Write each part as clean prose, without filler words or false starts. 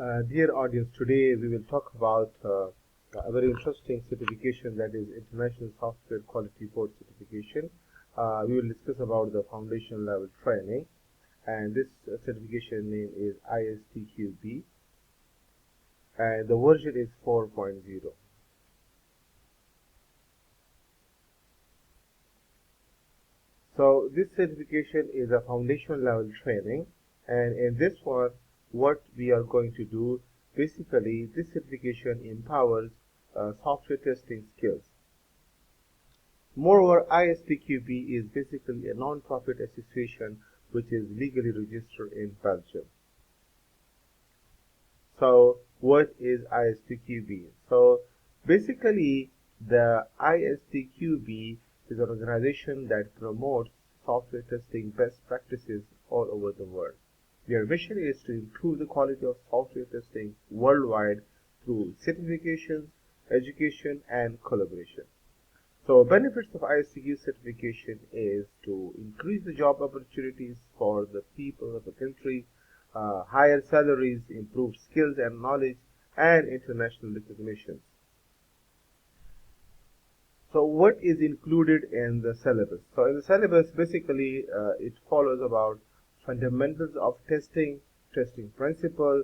Dear audience, today we will talk about a very interesting certification, that is International Software Quality Board Certification. We will discuss about the foundation level training, and this certification name is ISTQB, and the version is 4.0. So this certification is a foundation level training, and in this one what we are going to do, basically this certification empowers software testing skills. Moreover, ISTQB is basically a non-profit association which is legally registered in Belgium. So what is ISTQB? So basically the ISTQB is an organization that promotes software testing best practices all over the world. Their mission is to improve the quality of software testing worldwide through certifications, education, and collaboration. So benefits of ISTQB certification is to increase the job opportunities for the people of the country, higher salaries, improved skills and knowledge, and international recognitions. So what is included in the syllabus? So in the syllabus, basically, it follows about fundamentals of testing, testing principle,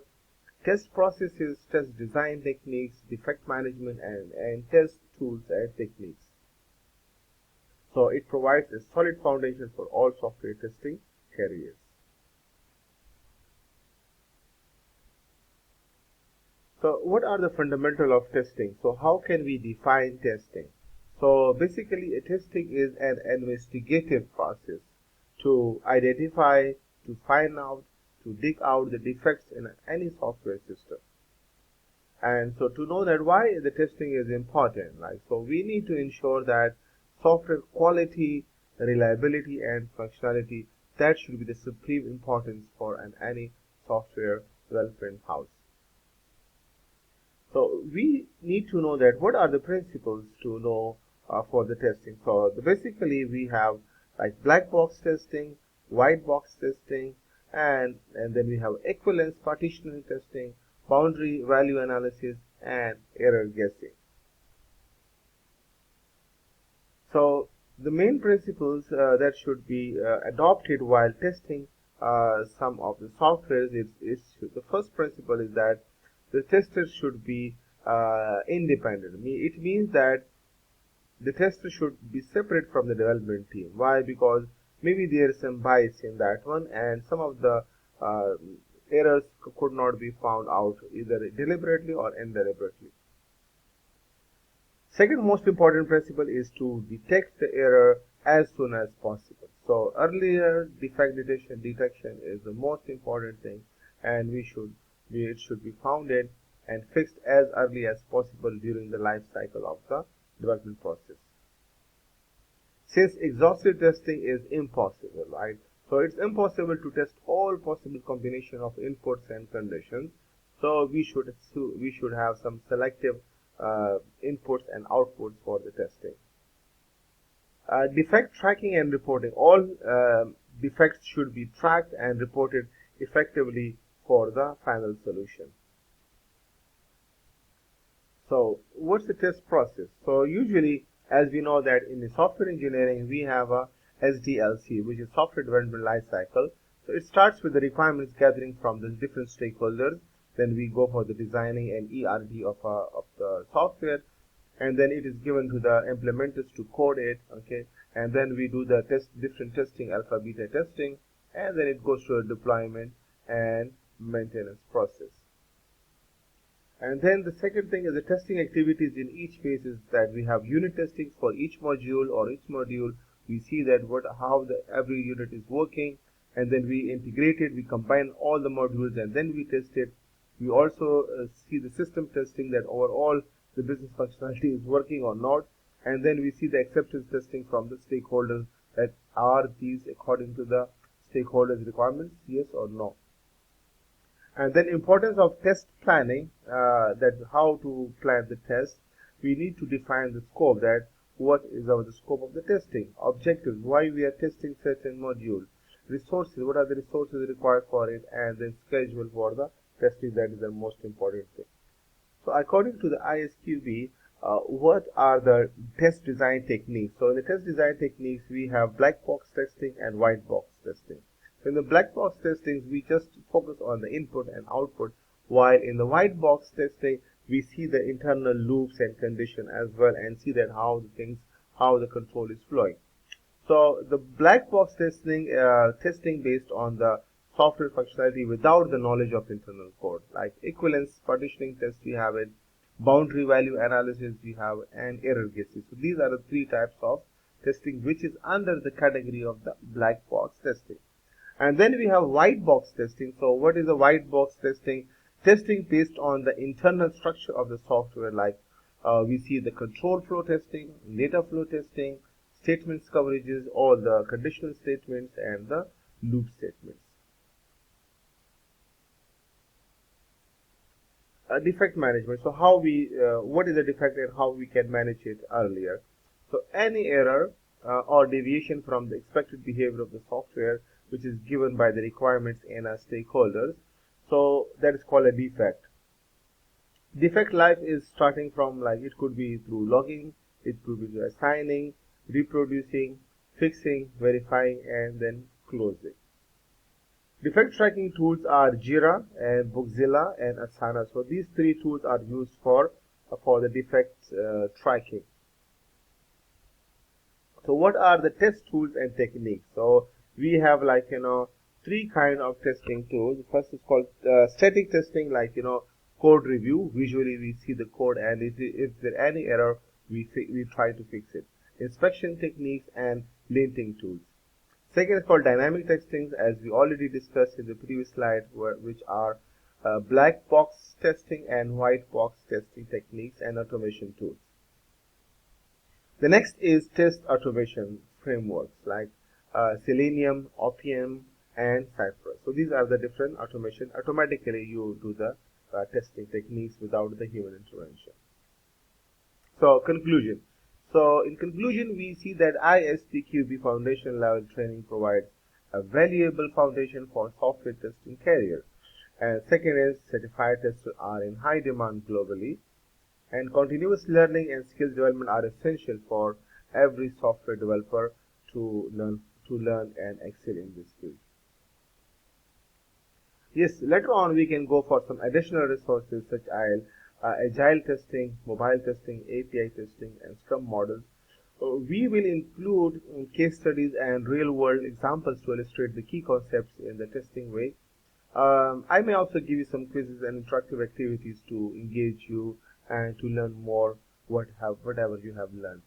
test processes, test design techniques, defect management, and test tools and techniques. So it provides a solid foundation for all software testing careers. So what are the fundamentals of testing? So how can we define testing? So basically, a testing is an investigative process to identify, to find out, to dig out the defects in any software system. And so to know that why the testing is important, so we need to ensure that software quality, reliability, and functionality, that should be the supreme importance for any software development house. So we need to know that what are the principles to know for the testing. So basically we have like black box testing, white box testing, and then we have equivalence partitioning testing, boundary value analysis, and error guessing. So the main principles that should be adopted while testing some of the softwares is the first principle is that the testers should be independent. It means that the tester should be separate from the development team. Why? Because maybe there is some bias in that one, and some of the errors could not be found out either deliberately or indeliberately. Second most important principle is to detect the error as soon as possible. So earlier defect detection is the most important thing, and it should be founded and fixed as early as possible during the life cycle of the development process. Since exhaustive testing is impossible, right? So it's impossible to test all possible combination of inputs and conditions. So we should have some selective inputs and outputs for the testing. Defect tracking and reporting. All defects should be tracked and reported effectively for the final solution. So what's the test process? So usually, as we know that in the software engineering, we have a SDLC, which is software development life cycle. So it starts with the requirements gathering from the different stakeholders. Then we go for the designing and ERD of the software, and then it is given to the implementers to code it, okay? And then we do the different testing, alpha, beta testing, and then it goes to a deployment and maintenance process. And then the second thing is the testing activities in each phase is that we have unit testing for each module or each module. We see that how every unit is working, and then we integrate it, we combine all the modules, and then we test it. We also see the system testing, that overall the business functionality is working or not, and then we see the acceptance testing from the stakeholders, that are these according to the stakeholders' requirements, yes or no. And then importance of test planning, that how to plan the test. We need to define the scope, that what is the scope of the testing, objectives, why we are testing certain module, resources, what are the resources required for it, and then schedule for the testing, that is the most important thing. So according to the ISTQB, what are the test design techniques? So in the test design techniques, we have black box testing and white box testing. So in the black box testing, we just focus on the input and output, while in the white box testing, we see the internal loops and condition as well, and see that how the control is flowing. So the black box testing based on the software functionality without the knowledge of internal code, like equivalence partitioning test we have it, boundary value analysis we have, and error guesses. So these are the three types of testing which is under the category of the black box testing. And then we have white box testing. So what is the white box testing? Testing based on the internal structure of the software, like we see the control flow testing, data flow testing, statements coverages, all the conditional statements and the loop statements. Defect management. So what is a defect and how we can manage it earlier. So any error or deviation from the expected behavior of the software which is given by the requirements and our stakeholders. So that is called a defect. Defect life is starting from, like, it could be through logging, it could be through assigning, reproducing, fixing, verifying, and then closing. Defect tracking tools are Jira and Bookzilla and Asana. So these three tools are used for the defect tracking. So what are the test tools and techniques? So we have, like, three kind of testing tools. First is called static testing, like, code review. Visually we see the code, and if there any error, we try to fix it. Inspection techniques and linting tools. Second is called dynamic testing, as we already discussed in the previous slide, which are black box testing and white box testing techniques and automation tools. The next is test automation frameworks like Selenium, Opium, and Cypress. So these are the different automation. Automatically you do the testing techniques without the human intervention. So conclusion. So in conclusion, we see that ISTQB foundation level training provides a valuable foundation for software testing career. And second is certified testers are in high demand globally, and continuous learning and skill development are essential for every software developer to learn and excel in this field. Yes, later on we can go for some additional resources such as agile testing, mobile testing, API testing, and Scrum models. We will include case studies and real-world examples to illustrate the key concepts in the testing way. I may also give you some quizzes and interactive activities to engage you and to learn more whatever you have learned.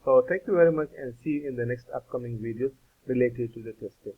So thank you very much, and see you in the next upcoming videos related to the testing.